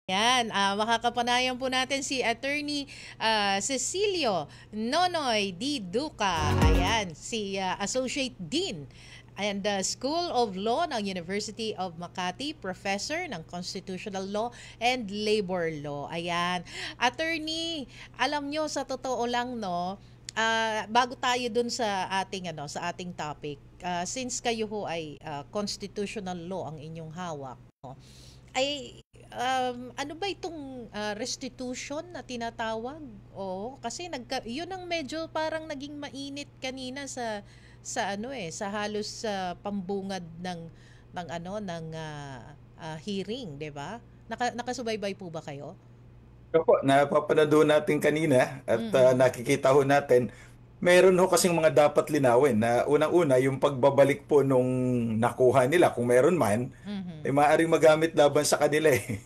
Yan, makakapanayan po natin si Attorney Cecilio Nonoy D. Duca. Ayan, si Associate Dean and School of Law ng University of Makati, Professor ng Constitutional Law and Labor Law. Ayan. Attorney, alam nyo sa totoo lang no, bago tayo dun sa ating sa ating topic, since kayo ho ay constitutional law ang inyong hawak, no? Ay ano ba itong restitution na tinatawag? Oo, kasi yun ang medyo parang naging mainit kanina sa halos sa pambungad ng hearing, 'di ba? Nakasubaybay po ba kayo? Opo, napapanood ho natin kanina at Mm. nakikita ho natin, meron ho kasing mga dapat linawin na unang-una yung pagbabalik po nung nakuha nila kung meron man, Mhm. ay maaaring magamit laban sa kanila eh.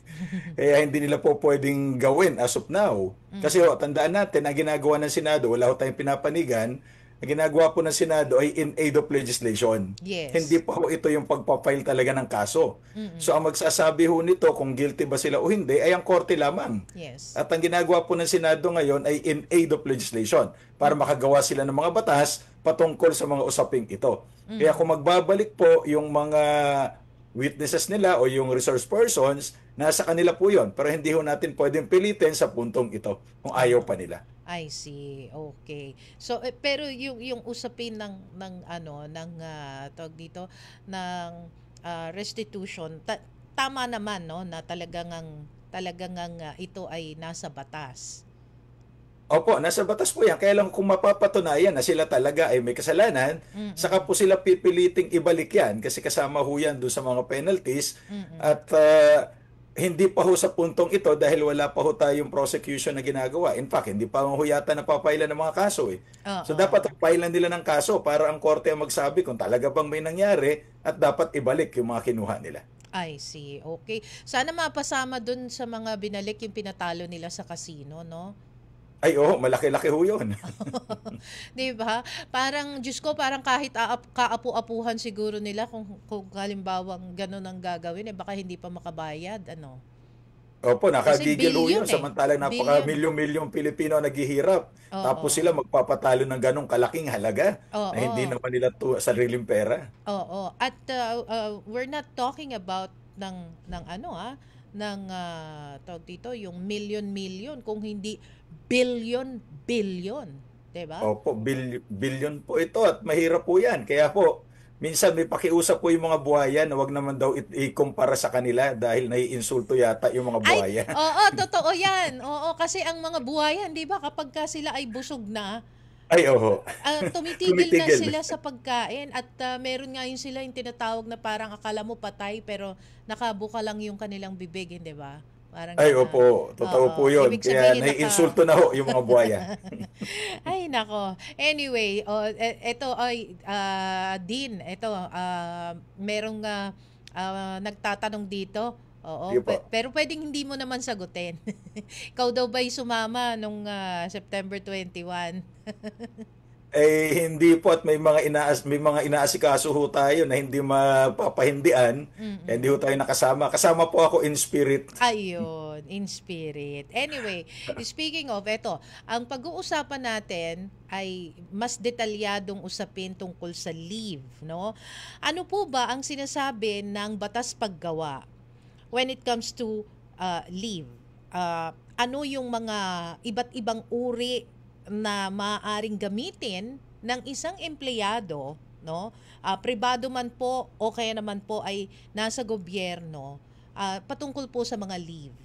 Kaya hindi nila po pwedeng gawin as of now. Kasi Mhm. ho, tandaan natin, ang ginagawa ng Senado, wala ho tayong pinapanigan, ang ginagawa po ng Senado ay in aid of legislation. Hindi Yes. po ho ito yung pagpapile talaga ng kaso. So Mm. ang magsasabi ho nito kung guilty ba sila o hindi ay ang korte lamang. Yes. At ang ginagawa po ng Senado ngayon ay in aid of legislation para Mm. makagawa sila ng mga batas patungkol sa mga usaping ito. Kaya Mhm. kung magbabalik po yung mga witnesses nila o yung resource persons, nasa kanila po yon. Pero hindi ho natin pwedeng pilitin sa puntong ito kung ayaw pa nila. I see. Okay. So pero yung usapin ng tawag dito ng restitution, tama naman no na talagang ito ay nasa batas. Opo, nasa batas po yan. Kaya lang kung mapapatunayan na sila talaga ay may kasalanan, saka Mm. po sila pipiliting ibalik yan kasi kasama ho yan doon sa mga penalties Mm. at hindi pa ho sa puntong ito dahil wala pa ho tayong prosecution na ginagawa. In fact, hindi pa ho yata napapailan ng mga kaso eh. So dapat Oo. pailan nila ng kaso para ang korte ang magsabi kung talaga bang may nangyari at dapat ibalik yung mga kinuha nila. I see. Okay. Sana mapasama dun sa mga binalik yung pinatalo nila sa casino, no? Ay oo, malaki-laki ho yun. 'Di ba? Parang Diyos ko, parang kahit kaapu-apuhan siguro nila kung halimbawang gano'n ang gagawin, eh baka hindi pa makabayad, ano? Opo, Kasi nakagigil ho yun. billion eh. Samantalang Billion. napaka-milyon-milyong Pilipino ang naghihirap. Tapos Oo. sila magpapatalo ng ganong kalaking halaga na hindi Oo. naman nila sariling pera. Oo. At we're not talking about ng tawag dito, yung million kung hindi billion, 'di ba? Opo, bilyon po ito at mahirap po yan. Kaya po, minsan may pakiusap po yung mga buhaya na wag naman daw ikumpara sa kanila dahil naiinsulto yata yung mga Ay, buhaya. oo, totoo 'yan. Oo, kasi ang mga buhayan, 'di ba, kapag ka sila ay busog na, Ay, oho. tumitigil na Tumitigil. sila sa pagkain at meron nga yun sila yung tinatawag na parang akala mo patay pero nakabuka lang yung kanilang bibig, hindi ba? Parang Ay, gano'n. opo. Totoo Oo, po yun. ibig Kaya sabihin naiinsulto na ho yung mga buhaya. Ay nako. Anyway, eto ay Dean, merong nagtatanong dito. Oo, Sige po. pero pwedeng hindi mo naman sagutin. Ikaw daw ba'y sumama nung September 21? Eh hindi po at may mga inaasikaso ho tayo na hindi mapapahindian. Kaya hindi ho Mm. tayo nakasama. Kasama po ako in spirit. Ayun, in spirit. Anyway, speaking of, ang pag-uusapan natin ay mas detalyadong usapin tungkol sa leave, no? Ano po ba ang sinasabi ng batas paggawa when it comes to leave? Ano yung mga iba't ibang uri na maaaring gamitin ng isang empleyado, no? Pribado man po o kaya naman po ay nasa gobyerno, patungkol po sa mga leave.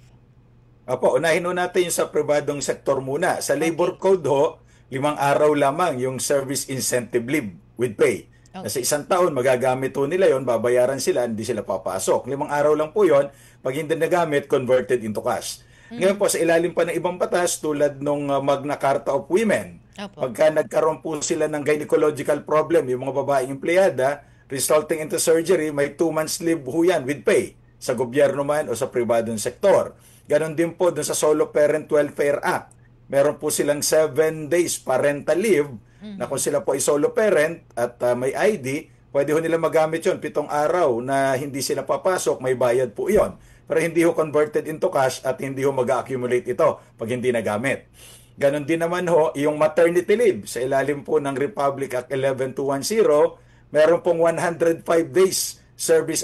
Opo, unahin ho natin yung sa pribadong sektor muna. Sa labor Okay. code ho, 5 araw lamang yung service incentive leave with pay. Na sa Okay. isang taon, magagamit ho nila yon, babayaran sila, hindi sila papasok. 5 araw lang po yon, pag hindi nagamit, converted into cash. Ngayon Mhm. po, sa ilalim pa ng ibang batas, tulad nung Magna Carta of Women, Opo. pagka nagkaroon po sila ng gynecological problem, yung mga babaeng empleyada, resulting into surgery, may 2 months leave ho yan with pay sa gobyerno man o sa pribadong sektor. Ganon din po dun sa Solo Parent Welfare Act. Meron po silang 7 days parental leave na kung Mhm. sila po ay solo parent at may ID, pwede ho nila magamit yon 7 araw na hindi sila papasok, may bayad po yon. Pero hindi ho converted into cash at hindi ho mag-accumulate ito pag hindi nagamit. Ganon din naman ho, yung maternity leave sa ilalim po ng Republic Act 11210, meron pong 105 days service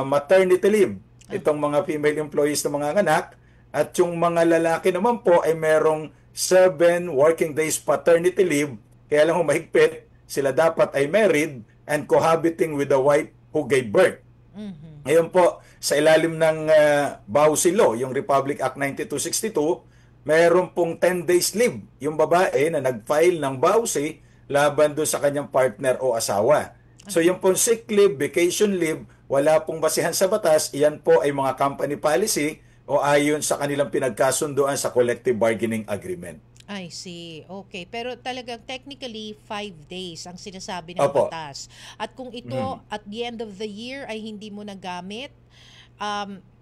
maternity leave itong mga female employees ng mga anak, at yung mga lalaki naman po ay merong 7 working days paternity leave. Kaya lang mahigpit, sila dapat ay married and cohabiting with the wife who gave birth. Ngayon po, sa ilalim ng Bausi Law, yung Republic Act 9262, meron pong 10 days leave yung babae na nag-file ng Bausi laban doon sa kanyang partner o asawa. So yung pong sick leave, vacation leave, wala pong basihan sa batas. Iyan po ay mga company policy o ayon sa kanilang pinagkasunduan sa collective bargaining agreement. I see. Okay. Pero talagang technically 5 days ang sinasabi ng Opo. batas. At kung ito at the end of the year ay hindi mo nagamit,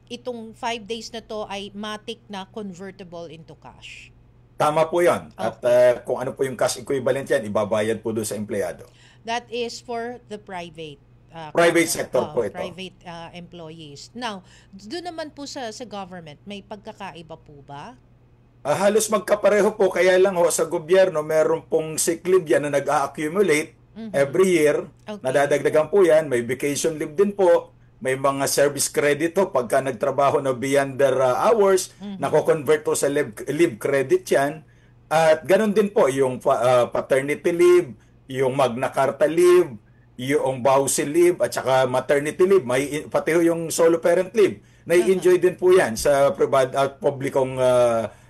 itong 5 days na to ay matic na convertible into cash. Tama po yan. At kung ano po yung cash equivalent yan, ibabayad po doon sa empleyado. That is for the private Private sector po ito. private employees. Now, doon naman po sa government, may pagkakaiba po ba? Halos magkapareho po, kaya lang ho sa gobyerno meron pong sick leave yan na nag-accumulate every year. Okay. Nadadagdagan po yan. May vacation leave din po. May mga service credit ho pagka nagtrabaho na beyond their hours, nako-convert po sa leave credit yan. At ganun din po yung paternity leave, yung Magna Carta leave, yung Bausi leave, at saka maternity leave, may pati ho yung solo parent leave. Nai-enjoy din po yan sa publikong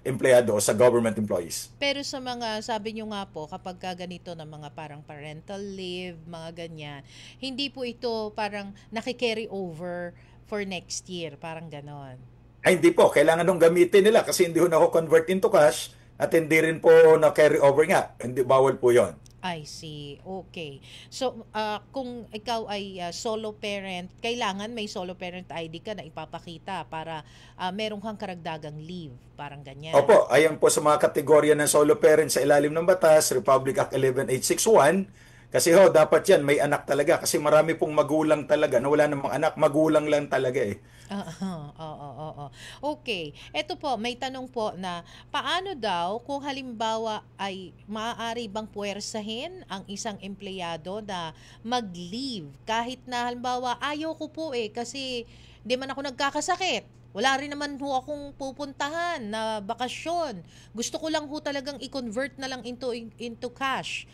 empleyado o sa government employees. Pero sa mga, sabi nyo nga po, kapag ganito na mga parang parental leave, mga ganyan, hindi po ito parang nakikarry over for next year, parang ganon. Ay, hindi po. Kailangan nung gamitin nila kasi hindi ho na-convert into cash at hindi rin po na-carry over nga. Hindi, bawal po yon. I see. Okay. So, kung ikaw ay solo parent, kailangan may solo parent ID ka na ipapakita para merong kang karagdagang leave. Parang ganyan. Opo, ayan po sa mga kategorya ng solo parent sa ilalim ng batas, Republic Act 11861. Kasi ho, dapat yan, may anak talaga. Kasi marami pong magulang talaga na wala namang anak, magulang lang talaga eh. Oo. Okay. Ito po, may tanong po na paano daw kung halimbawa ay maaari bang puwersahin ang isang empleyado na mag-leave kahit na halimbawa ayaw ko po kasi di man ako nagkakasakit. Wala rin naman ho akong pupuntahan na bakasyon. Gusto ko lang ho talagang i-convert na lang into cash.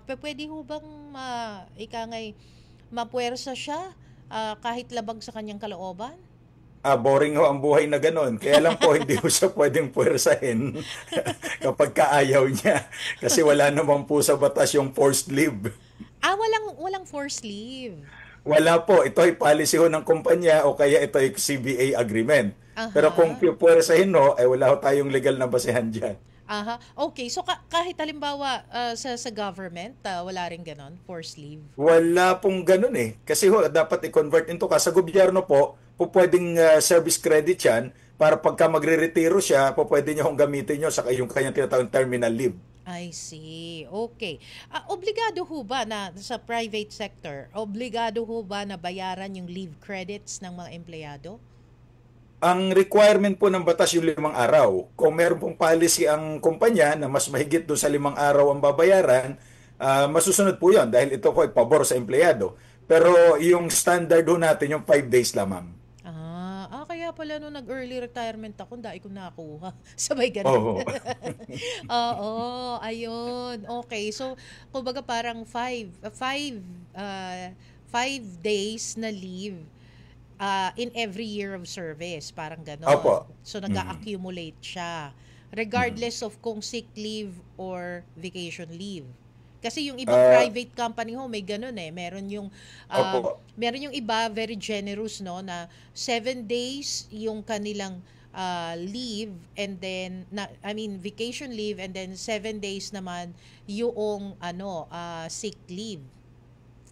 Pwede ho bang mapuwersa siya kahit labag sa kanyang kalooban? Boring ho ang buhay na ganon. Kaya lang po, hindi ho siya pwedeng puwersahin kapag kaayaw niya. Kasi wala naman po sa batas yung forced leave. Walang forced leave. Wala po. Ito ay policy ho ng kumpanya o kaya ito ay CBA agreement. Pero kung puwersahin ho, ay wala ho tayong legal na basehan dyan. Okay. So kahit halimbawa sa government, wala rin ganon, forced leave? Wala pong ganon eh. Kasi ho, dapat i-convert into cash. Sa gobyerno po pwedeng service credit yan para pagka magre-retiro siya, pwede nyo hong gamitin nyo sa yung kanyang tinatawag terminal leave. I see. Okay. Obligado ho ba na sa private sector, obligado ho ba na bayaran yung leave credits ng mga empleyado? Ang requirement po ng batas yung 5 araw. Kung meron pong policy ang kumpanya na mas mahigit doon sa 5 araw ang babayaran, masusunod po yon dahil ito po ay pabor sa empleyado. Pero yung standard ho natin yung 5 days lamang. Kaya pala nung nag-early retirement ako, dahil ko nakuha. Sabay ganun. Oo, ayun. Okay, so kumbaga parang 5 days na leave in every year of service, parang gano'n. Opo. So nag-accumulate siya regardless of kung sick leave or vacation leave. Kasi yung ibang private company may ganun meron yung iba very generous na 7 days yung kanilang leave, and then vacation leave, and then 7 days naman yung sick leave.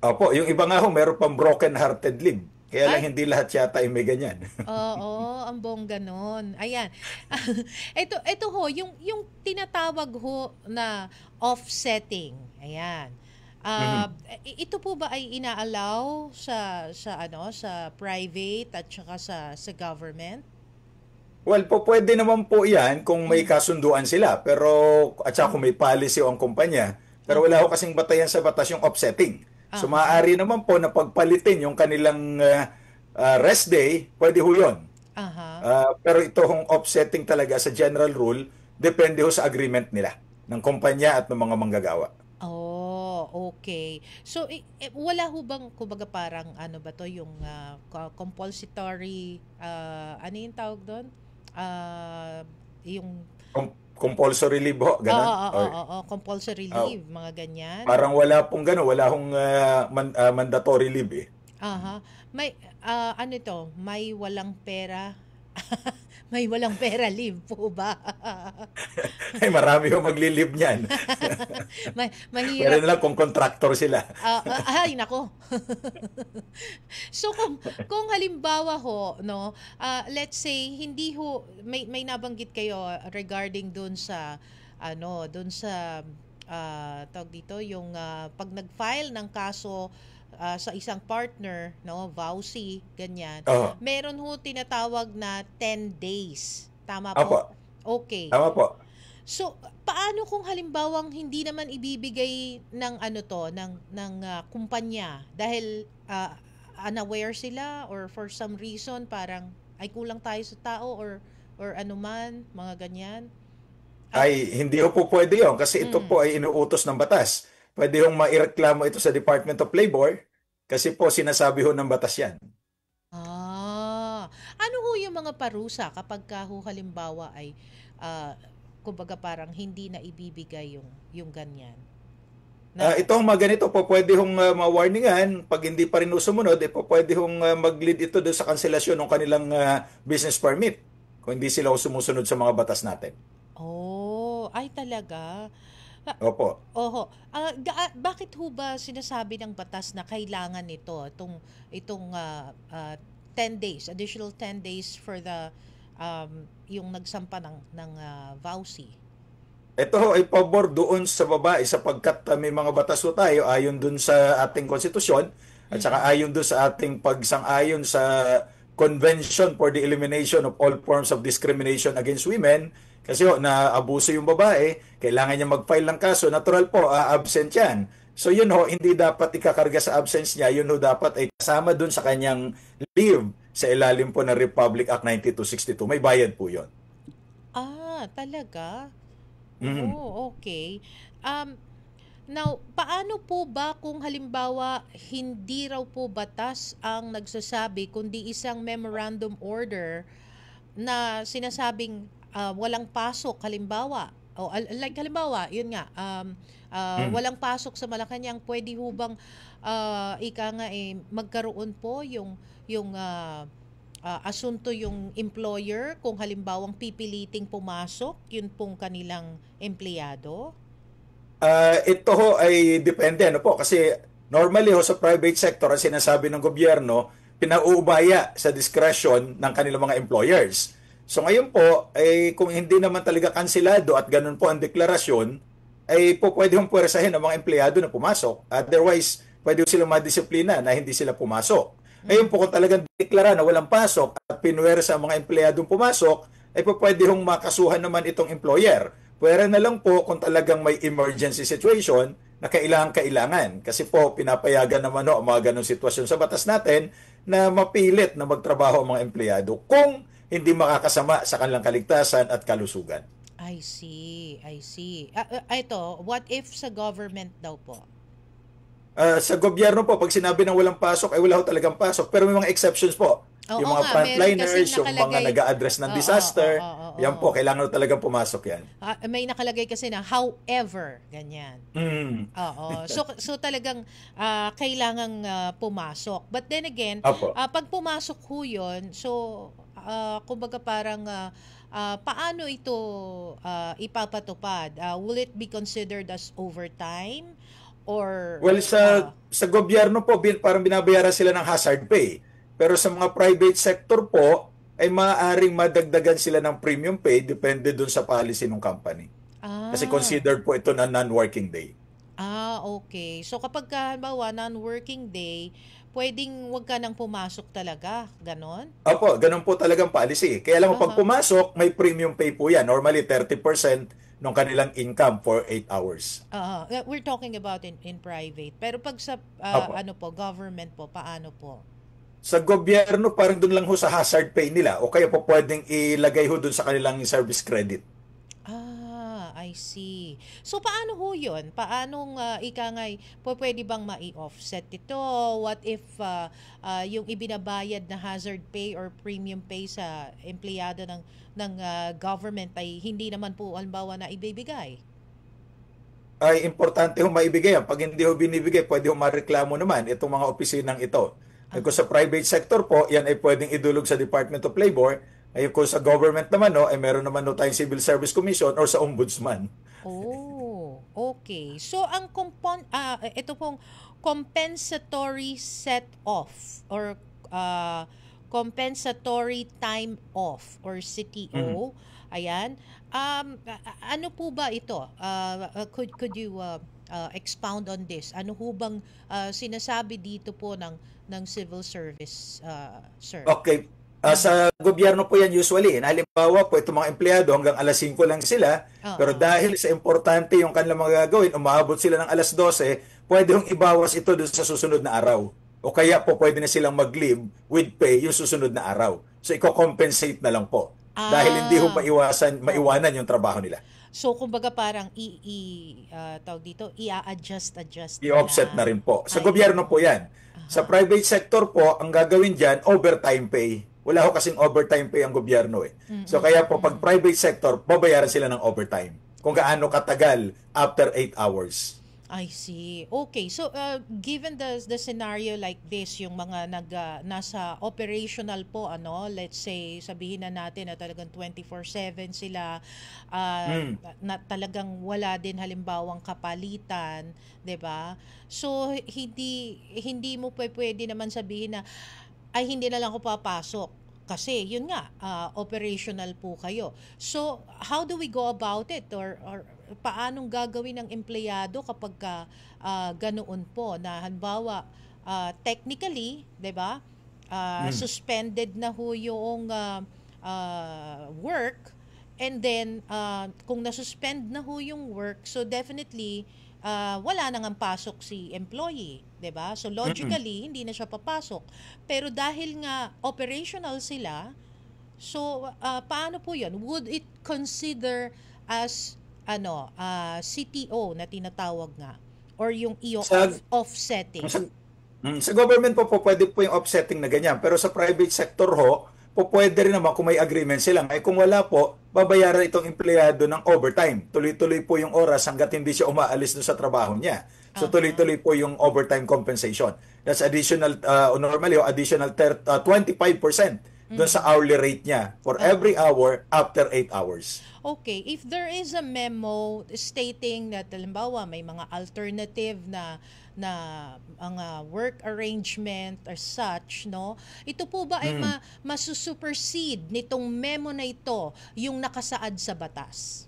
Opo, yung iba nga meron pang broken hearted leave. Kaya lang hindi lahat yata ay may ganyan. Oo, ang bongga nun. Ayan. ito ho, yung tinatawag ho na offsetting. Ayan. Ah, ito po ba ay inaalaw sa private at saka sa government? Well, po pwede naman po 'yan kung may Mm. kasunduan sila, pero at saka kung Mm. may policy ang kumpanya. Pero wala Aha. ho kasing batayan sa batas yung offsetting. So Aha. maaari naman po na pagpalitin yung kanilang rest day, pwede ho 'yon. Aha. Pero ito hong offsetting talaga sa general rule, depende ho sa agreement nila ng kumpanya at ng mga manggagawa. Oh, okay. So, wala ho bang, kumbaga parang ano ba to, yung compulsory, ano yung tawag doon? Yung, Compulsory leave ho, oo, ganun? oo, Or, oo, compulsory ah, leave, mga ganyan. parang wala pong gano'n, wala hong mandatory leave eh. Aha. May, ano to, may walang pera, may walang pera leave po ba? Ay, marami hong magli-leave niyan. Pero Mahirap. na lang kung contractor sila. Ay, nako. So kung halimbawa ho, no, let's say hindi ho may nabanggit kayo regarding doon sa doon sa tawag dito yung pag nag-file ng kaso sa isang partner, no, vowsy, ganyan. Oo. Meron ho tinatawag na 10 days. Tama Opo, po? Okay. tama po. So, paano kung halimbawang hindi naman ibibigay ng ano to, ng kumpanya dahil unaware sila or for some reason parang ay kulang tayo sa tao or ano man, mga ganyan. Ah, Ay, hindi ho po pwede yun kasi ito mm. po ay inuutos ng batas. Pwede hong maireklamo ito sa Department of Labor kasi po sinasabi ho ng batas yan. Ano ho yung mga parusa kapag ka ho halimbawa ay ah, kumbaga parang hindi na ibibigay yung ganyan na Ito ang mga ganito po, pwede hong ma-warningan. Pag hindi pa rin sumunod, po pwede hong mag-lead ito doon sa kanselasyon ng kanilang business permit kung hindi sila sumusunod sa mga batas natin. ay talaga. Opo. Oho. Bakit ho ba sinasabi ng batas na kailangan nito, itong 10 days, additional 10 days for the yung nagsampa ng vowsy? Ito ho ay pabor doon sa babae sapagkat may mga batas ho tayo ayon doon sa ating konstitusyon at saka Mm. ayon doon sa ating pagsang-ayon sa Convention for the Elimination of All Forms of Discrimination Against Women. Kasi ho, na-abuso yung babae, kailangan niya mag-file ng kaso, natural po, absent yan. So yun ho, hindi dapat ikakarga sa absence niya, yun ho dapat ay kasama doon sa kanyang leave sa ilalim po ng Republic Act 9262. May bayad po yun. Talaga? Mm. Oh, okay. Um, Now, paano po ba kung halimbawa hindi raw po batas ang nagsasabi kundi isang memorandum order na sinasabing walang pasok halimbawa like halimbawa yun nga Mm. walang pasok sa Malacanang, pwede ho bang ika nga magkaroon po yung asunto yung employer kung halimbawang pipiliting pumasok yun pong kanilang empleyado? Ito ho ay depende ano po kasi normally ho sa private sector ang sinasabi ng gobyerno pinauubaya sa discretion ng kanilang mga employers. So ngayon po ay kung hindi naman talaga kansilado at ganun po ang deklarasyon ay po pwede hong puwersahin ang mga empleyado na pumasok. Otherwise, pwede silang madisiplina na hindi sila pumasok. Ngayon po kung talagang deklara na walang pasok at pinuwersa ang mga empleyadong pumasok, ay po pwede hong makasuhan naman itong employer. Pwera na lang po kung talagang may emergency situation na kailangan-kailangan. Kasi po, pinapayagan naman ho ang mga ganong sitwasyon sa batas natin na mapilit na magtrabaho ang mga empleyado kung hindi makakasama sa kanilang kaligtasan at kalusugan. I see, I see. Ito, what if sa government daw po? Sa gobyerno po, pag sinabi ng walang pasok, ay wala ho talagang pasok. Pero may mga exceptions po. Oo Yung mga nga, meron kasing frontliners, yung mga nakalagay. nag-a-address ng Oo, disaster, oo, oo, yan oo. po, kailangan ho talagang pumasok yan. May nakalagay kasi na however, ganyan. Mm. Oo. So talagang kailangang pumasok. But then again, Opo. pag pumasok ho yun, so kumbaga parang paano ito ipapatupad? Will it be considered as overtime? Or Well, sa gobyerno po, parang binabayaran sila ng hazard pay. Pero sa mga private sector po, ay maaaring madagdagan sila ng premium pay depende dun sa policy ng company. Kasi ah, considered po ito na non-working day. Okay. So kapag halimbawa non-working day, pwedeng wag ka nang pumasok talaga, ganon? Opo, ganun po talagang policy. Kaya alam mo, pag Aha. pumasok, may premium pay po yan. Normally, 30% ng kanilang income for 8 hours. We're talking about in private. Pero pag sa Opo. ano po, government po, paano po? Sa gobyerno, parang dun lang ho sa hazard pay nila o kaya po pwedeng ilagay ho dun sa kanilang service credit. I see. So paano ho 'yun? Paanong ika nga'y pwede bang mai-offset ito? What if yung ibinabayad na hazard pay or premium pay sa empleyado ng government ay hindi naman po halimbawa na ibibigay? Ay importante ho maibigay yan. Pag hindi ho binibigay, pwede ho mareklamo naman itong mga opisinang ito. Ay kung Aha. sa private sector po, yan ay pwedeng idulog sa Department of Labor. Ay kung sa government naman, no, ay meron naman no tayong Civil Service Commission or sa Ombudsman. Oh, okay. So ang ito pong compensatory set off or compensatory time off or Mhm. CTO. Ayan. Ano po ba ito? Could you expound on this? Ano ho bang sinasabi dito po ng civil service, sir? Okay. Mhm. Sa gobyerno po yan usually. Halimbawa po, itong mga empleyado hanggang alas 5 lang sila. Pero Oo. dahil sa importante yung kanilang mga gagawin, umaabot sila ng alas 12, pwede hong ibawas ito dun sa susunod na araw. O kaya po pwede na silang mag-leave with pay yung susunod na araw. So, i-compensate na lang po. Dahil hindi ho Oo. maiwanan yung trabaho nila. So kumbaga parang tawag dito, adjust I-offset na nila. rin po. Sa I gobyerno po yan. Sa Aha. private sector po, ang gagawin dyan, overtime pay. Wala ho kasing overtime pay ang gobyerno eh. So kaya po, pag Mm. private sector, babayaran sila ng overtime. Kung gaano katagal after 8 hours. I see. Okay. So given the scenario like this, yung mga nasa operational po let's say sabihin na natin na talagang 24/7 sila, Mm. na talagang wala din halimbawang kapalitan, 'di ba? So hindi hindi mo pwede naman sabihin na ay hindi na lang ako papasok. Kasi yun nga, operational po kayo. So, how do we go about it? Or paanong gagawin ng empleyado kapag ganoon po na halimbawa, technically, 'di ba? Mm. Suspended na ho yung work, and then kung na-suspend na ho yung work, so definitely wala nang pasok si employee, 'di ba? So Mm. logically hindi na siya papasok. Pero dahil nga operational sila, so paano po 'yun? Would it consider as CTO na tinatawag nga or yung EO Sa, offsetting? sa, sa government po pwede po yung offsetting na ganyan. Pero sa private sector ho, pwede rin naman kung may agreement sila. Ay kung wala po, babayaran itong empleyado ng overtime. Tuloy-tuloy po yung oras hanggat hindi siya umaalis doon sa trabaho niya. So Aha. tuloy-tuloy po yung overtime compensation. That's additional, normally, additional 25% doon sa Mhm. hourly rate niya for every Oo. hour after 8 hours. Okay, if there is a memo stating that halimbawa may mga alternative na mga work arrangement or such, no? Ito po ba ay Mm. masusupersede nitong memo na ito yung nakasaad sa batas?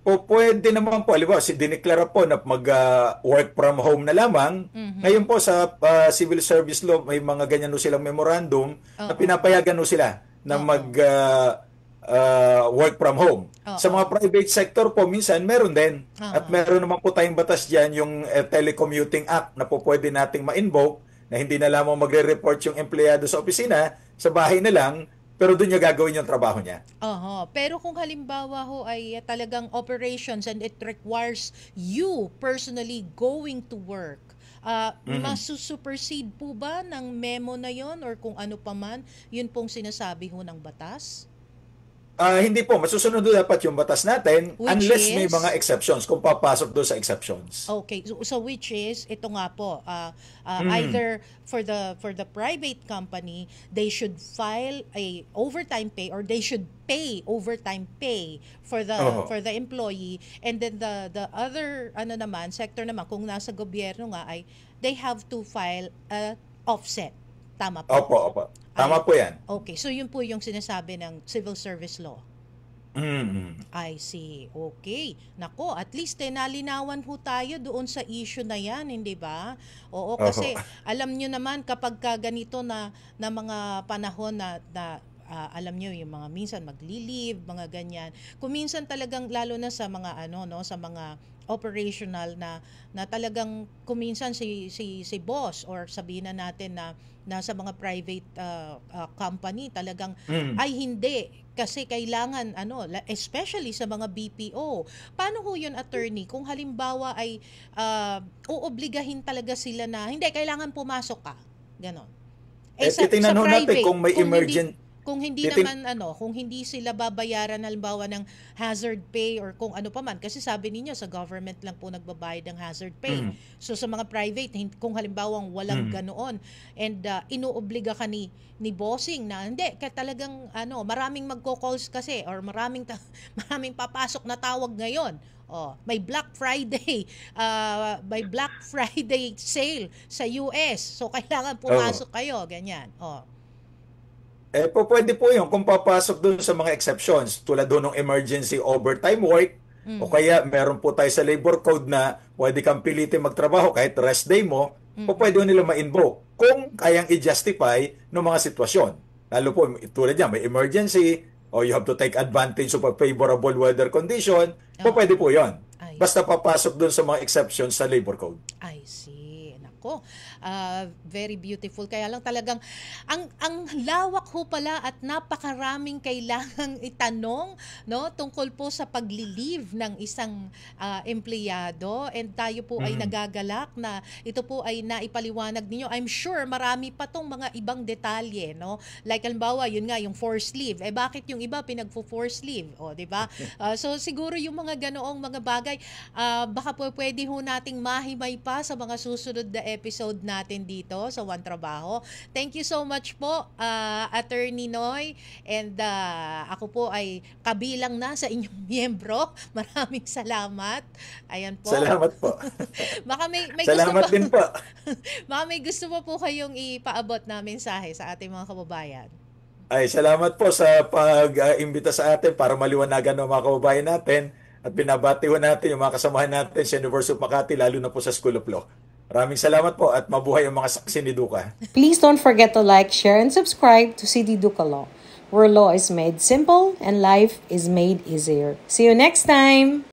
Pwede naman po, halimbawa, dineklara po na mag-work from home na lamang. Ngayon Mhm. po sa Civil Service Law, may mga ganyan no silang memorandum na Oo. pinapayagan no sila na Oo. work from home. Sa Oo. mga private sector po, minsan meron din. At Oo. meron naman po tayong batas dyan, yung Telecommuting Act na po pwede nating ma-invoke na hindi na lamang magre-report yung empleyado sa opisina, sa bahay na lang, pero doon niya gagawin yung trabaho niya. Aha. Pero kung halimbawa ho ay talagang operations and it requires you personally going to work, Mhm. masusupersede po ba ng memo na yon or kung ano pa man, yun pong sinasabi ho ng batas? Hindi po, masusunod doon dapat yung batas natin Which unless may is, mga exceptions, kung papasok doon sa exceptions. okay, so which is, ito nga po, Mm. either for the private company, they should file a overtime pay or they should pay overtime pay Oo. for the employee, and then the other naman sector naman kung nasa gobyerno nga ay they have to file a offset. Tama po. Opo, opo. Tama Ay, po yan. okay. So yun po yung sinasabi ng civil service law. Mm. I see. Okay. Nako, at least nalinawan ho tayo doon sa issue na yan, hindi ba? Oo, Oho. kasi alam nyo naman kapag ka ganito na mga panahon alam nyo yung mga minsan magli-leave, mga ganyan. Kung minsan talagang lalo na sa mga sa mga operational na talagang kuminsan si boss or sabihin na natin na sa mga private company talagang Mm. ay hindi kasi kailangan especially sa mga BPO. Paano ho 'yun, attorney, kung halimbawa ay uobligahin talaga sila na hindi kailangan pumasok ka. Ganon. Sa Titingnan ho natin private, kung may kung hindi titin naman kung hindi sila babayaran halimbawa ng hazard pay or kung ano pa man, kasi sabi ninyo sa government lang po nagbabayad ng hazard pay. mm, So sa mga private, kung halimbawa walang mm. ganoon and inuobliga ka ni bossing na hindi kaya talagang maraming magko-calls kasi or maraming papasok na tawag ngayon. May Black Friday, may Black Friday sale sa US. So kailangan Oo. pumasok kayo, ganyan. Pwede po yun kung papasok dun sa mga exceptions tulad doon ng emergency overtime work o Mm. kaya meron po tayo sa labor code na pwede kang pilitin magtrabaho kahit rest day mo, po Mm. pwede mo nila ma-invoke kung kayang i-justify ng mga sitwasyon. Lalo po, tulad niya, may emergency or you have to take advantage of a favorable weather condition, po Oo. pwede po yon. I Basta see. papasok dun sa mga exceptions sa labor code. I see. Nako, very beautiful. Kaya lang talagang ang lawak ho pala at napakaraming kailangang itanong tungkol po sa pagli-leave ng isang empleyado, and tayo po ay Mm. nagagalak na ito po ay naipaliwanag ninyo. I'm sure marami pa tong mga ibang detalye, Like halimbawa, yun nga yung forced leave. Bakit yung iba pinagfo-forced leave? Di ba? So siguro yung mga ganoong mga bagay, baka po pwede ho nating mahimay pa sa mga susunod na episode natin dito sa One Trabaho. Thank you so much po, Attorney Noy. And ako po ay kabilang na sa inyong miyembro. Maraming salamat. Ayan po. Salamat po. Baka may gusto Salamat pa, din po. baka may gusto pa po kayong ipaabot na mensahe sa ating mga kababayan. Ay, salamat po sa pag-imbita sa atin para maliwanagan ng mga kababayan natin at binabati ho natin yung mga kasamahan natin sa University of Makati, lalo na po sa School of Law. Maraming salamat po at mabuhay ang mga saksi ni Duka. Please don't forget to like, share, and subscribe to CD Duca Law, where law is made simple and life is made easier. See you next time!